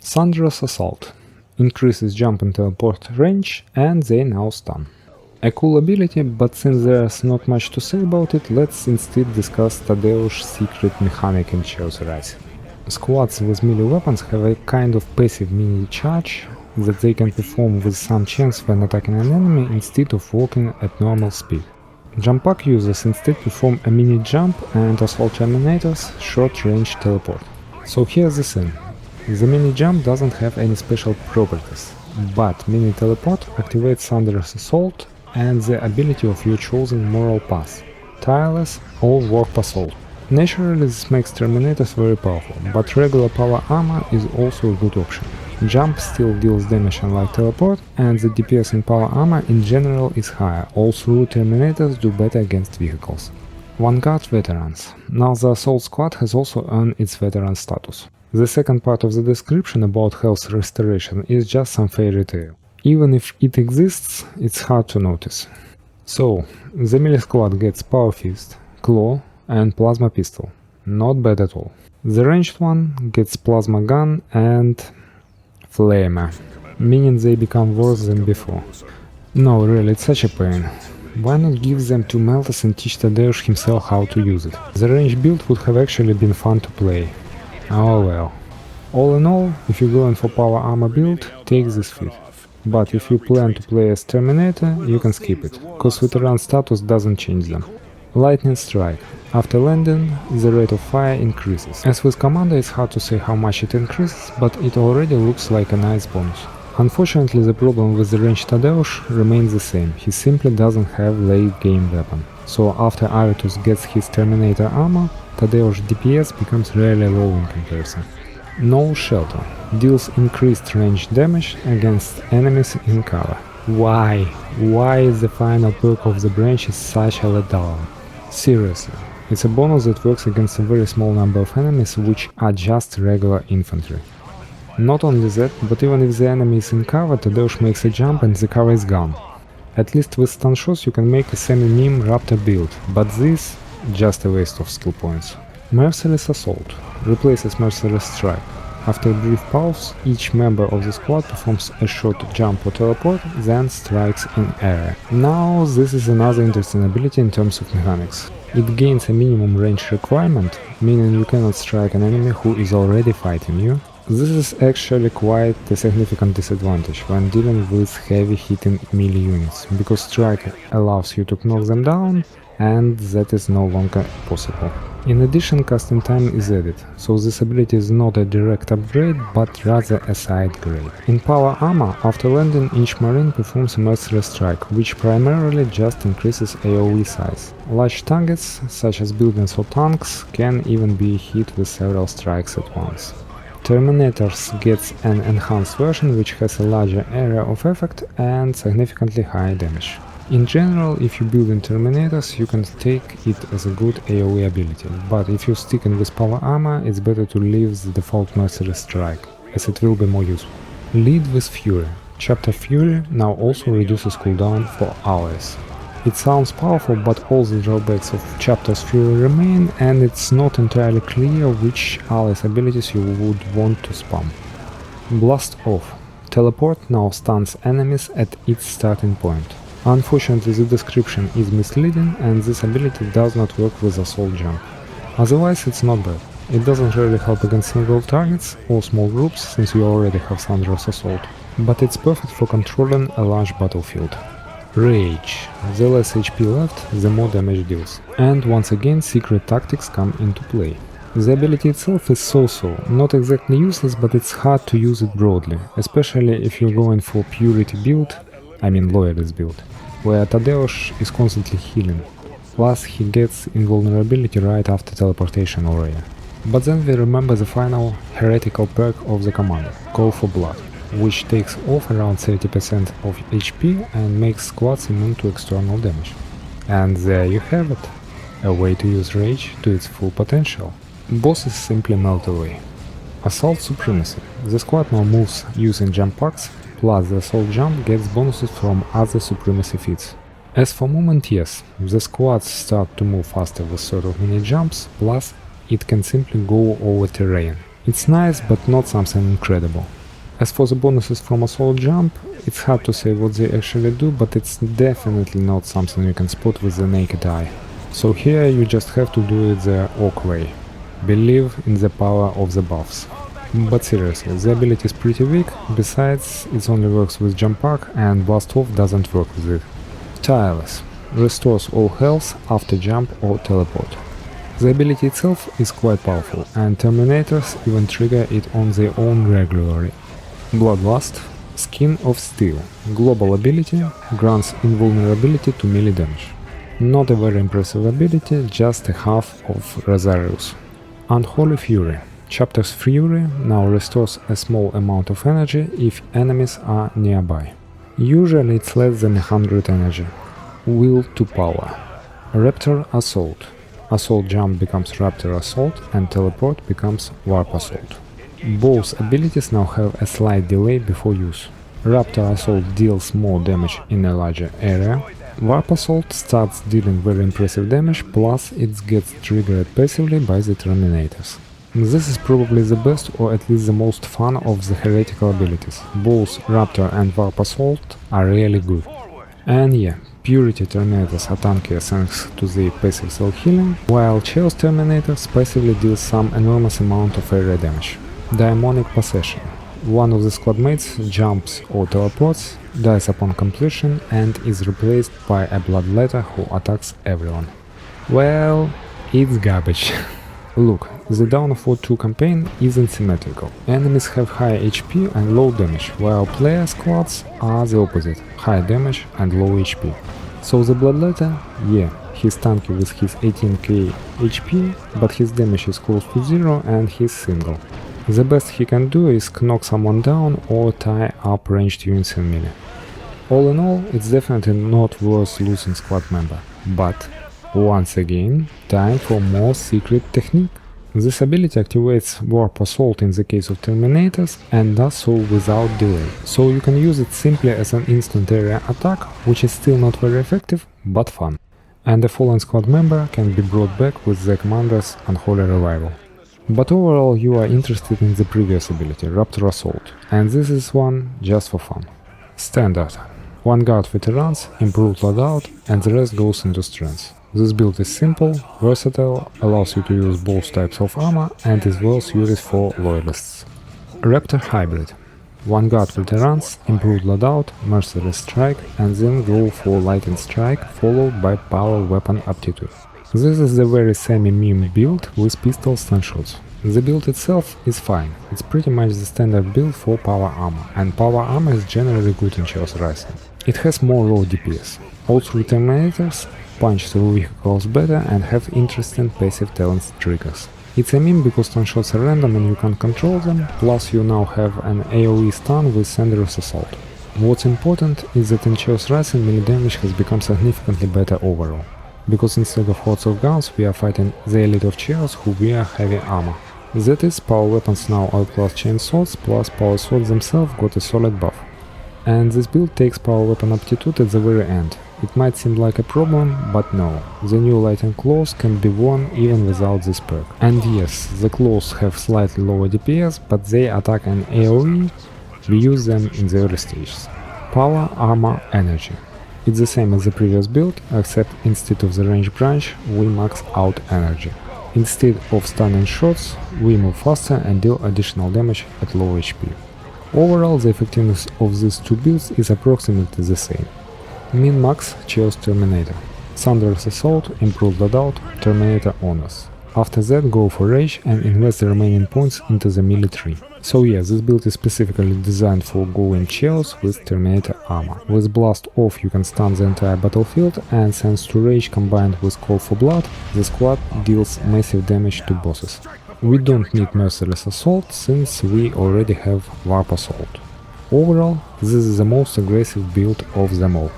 Thunderous Assault increases jump and teleport range, and they now stun. A cool ability, but since there's not much to say about it, let's instead discuss Tadeusz's secret mechanic in Chaos Rising. Squads with melee weapons have a kind of passive mini charge that they can perform with some chance when attacking an enemy instead of walking at normal speed. Jump pack users instead perform a mini jump and Assault Terminators short range teleport. So here's the thing. The mini jump doesn't have any special properties, but mini teleport activates Thunderous Assault and the ability of your chosen moral path, Tireless or Warp Assault. Naturally this makes Terminators very powerful, but regular power armor is also a good option. Jump still deals damage unlike teleport, and the DPS in power armor in general is higher, although Terminators do better against vehicles. Vanguard Veterans. Now the Assault Squad has also earned its veteran status. The second part of the description about health restoration is just some fairy tale. Even if it exists, it's hard to notice. So, the melee squad gets Power Fist, Claw and Plasma Pistol. Not bad at all. The ranged one gets Plasma Gun and Flamer, meaning they become worse than before. No, really, it's such a pain. Why not give them to Meltas and teach Tadeusz himself how to use it? The ranged build would have actually been fun to play. Oh well. All in all, if you're going for power armor build, take this feat. But if you plan to play as Terminator, you can skip it, cause veteran status doesn't change them. Lightning Strike. After landing, the rate of fire increases. As with Commander, it's hard to say how much it increases, but it already looks like a nice bonus. Unfortunately, the problem with the ranged Tadeusz remains the same, he simply doesn't have late game weapon. So after Avitus gets his Terminator armor, Tadeusz DPS becomes really low in comparison. No Shelter deals increased range damage against enemies in cover. Why? Why is the final perk of the branch is such a letdown? Seriously, it's a bonus that works against a very small number of enemies which are just regular infantry. Not only that, but even if the enemy is in cover, Tadeusz makes a jump and the cover is gone. At least with stun shots you can make a semi-meme Raptor build, but this just a waste of skill points. Merciless Assault replaces Merciless Strike. After a brief pause, each member of the squad performs a short jump or teleport, then strikes in area. Now this is another interesting ability in terms of mechanics. It gains a minimum range requirement, meaning you cannot strike an enemy who is already fighting you. This is actually quite a significant disadvantage when dealing with heavy hitting melee units, because strike allows you to knock them down, and that is no longer possible. In addition, casting time is added, so this ability is not a direct upgrade, but rather a side grade. In power armor, after landing, each marine performs a merciless strike, which primarily just increases AoE size. Large targets, such as buildings or tanks, can even be hit with several strikes at once. Terminators gets an enhanced version which has a larger area of effect and significantly higher damage. In general, if you build in Terminators, you can take it as a good AoE ability, but if you're sticking with power armor, it's better to leave the default Merciless Strike, as it will be more useful. Lead with Fury. Chapter Fury now also reduces cooldown for allies. It sounds powerful, but all the drawbacks of Chapter's Fury remain, and it's not entirely clear which allies' abilities you would want to spam. Blast Off. Teleport now stuns enemies at its starting point. Unfortunately, the description is misleading and this ability does not work with Assault Jump. Otherwise, it's not bad. It doesn't really help against single targets or small groups, since you already have Thunderous Assault, but it's perfect for controlling a large battlefield. Rage. The less HP left, the more damage deals. And once again, secret tactics come into play. The ability itself is so-so, not exactly useless, but it's hard to use it broadly, especially if you're going for Purity build, Loyalist build, where Tadeusz is constantly healing, plus he gets invulnerability right after teleportation area. But then we remember the final heretical perk of the commander, Call for Blood, which takes off around 30% of HP and makes squads immune to external damage. And there you have it, a way to use Rage to its full potential. Bosses simply melt away. Assault Supremacy. The squad now moves using jump packs, plus the Assault Jump gets bonuses from other Supremacy feats. As for movement, yes, the squads start to move faster with sort of mini jumps, plus it can simply go over terrain. It's nice, but not something incredible. As for the bonuses from Assault Jump, it's hard to say what they actually do, but it's definitely not something you can spot with the naked eye. So here you just have to do it the Orc way. Believe in the power of the buffs. But seriously, the ability is pretty weak, besides it only works with Jump Pack and Blast Off doesn't work with it. Tireless. Restores all health after jump or teleport. The ability itself is quite powerful, and Terminators even trigger it on their own regularly. Bloodlust. Skin of Steel. Global ability, grants invulnerability to melee damage. Not a very impressive ability, just a half of Razarius. Unholy Fury. Chapter's Fury now restores a small amount of energy if enemies are nearby. Usually it's less than 100 energy. Will to Power. Raptor Assault. Assault Jump becomes Raptor Assault and Teleport becomes Warp Assault. Both abilities now have a slight delay before use. Raptor Assault deals more damage in a larger area. Warp Assault starts dealing very impressive damage, plus it gets triggered passively by the Terminators. This is probably the best or at least the most fun of the heretical abilities. Both Raptor and Warp Assault are really good. And yeah, Purity Terminators are tankier thanks to the passive cell healing, while Chaos Terminators passively deal some enormous amount of area damage. Daemonic Possession. One of the squad mates jumps or teleports, dies upon completion and is replaced by a Bloodletter who attacks everyone. Well, it's garbage. Look, the Dawn of War 2 campaign isn't symmetrical. Enemies have high HP and low damage, while player squads are the opposite, high damage and low HP. So the Bloodletter, yeah, he's tanky with his 18k HP, but his damage is close to 0 and he's single. The best he can do is knock someone down or tie up ranged units in melee. All in all, it's definitely not worth losing squad member, but once again, time for more secret technique. This ability activates Warp Assault in the case of Terminators and does so without delay, so you can use it simply as an instant area attack, which is still not very effective, but fun. And a fallen squad member can be brought back with the commander's Unholy Revival. But overall you are interested in the previous ability, Raptor Assault, and this is one just for fun. Standard. One guard veterans, improved loadout, and the rest goes into strength. This build is simple, versatile, allows you to use both types of armor, and is well suited for loyalists. Raptor Hybrid. One guard veterans, improved loadout, merciless strike, and then go for lightning strike, followed by power weapon aptitude. This is the very semi-meme build with pistols and shots. The build itself is fine, it's pretty much the standard build for power armor, and power armor is generally good in Chaos Rising. It has more raw DPS. All three Terminators punch through vehicles better and have interesting passive talent triggers. It's a meme because stun shots are random and you can't control them, plus you now have an AoE stun with Thunderous Assault. What's important is that in Chaos Rising melee damage has become significantly better overall, because instead of hordes of guns we are fighting the elite of Chaos who wear heavy armor. That is, power weapons now outclass chain swords, plus power swords themselves got a solid buff. And this build takes power weapon aptitude at the very end. It might seem like a problem, but no, the new Lightning Claws can be worn even without this perk. And yes, the claws have slightly lower DPS, but they attack an AoE, we use them in the early stages. Power, Armor, Energy. It's the same as the previous build, except instead of the range branch, we max out energy. Instead of stunning shots, we move faster and deal additional damage at low HP. Overall, the effectiveness of these two builds is approximately the same. Min-max Chaos Terminator. Thunderous Assault, improved loadout, Terminator Honors. After that go for Rage and invest the remaining points into the melee tree. So yeah, this build is specifically designed for going Chaos with Terminator armor. With Blast Off you can stun the entire battlefield, and thanks to Rage combined with Call for Blood, the squad deals massive damage to bosses. We don't need Merciless Assault since we already have Warp Assault. Overall, this is the most aggressive build of them all.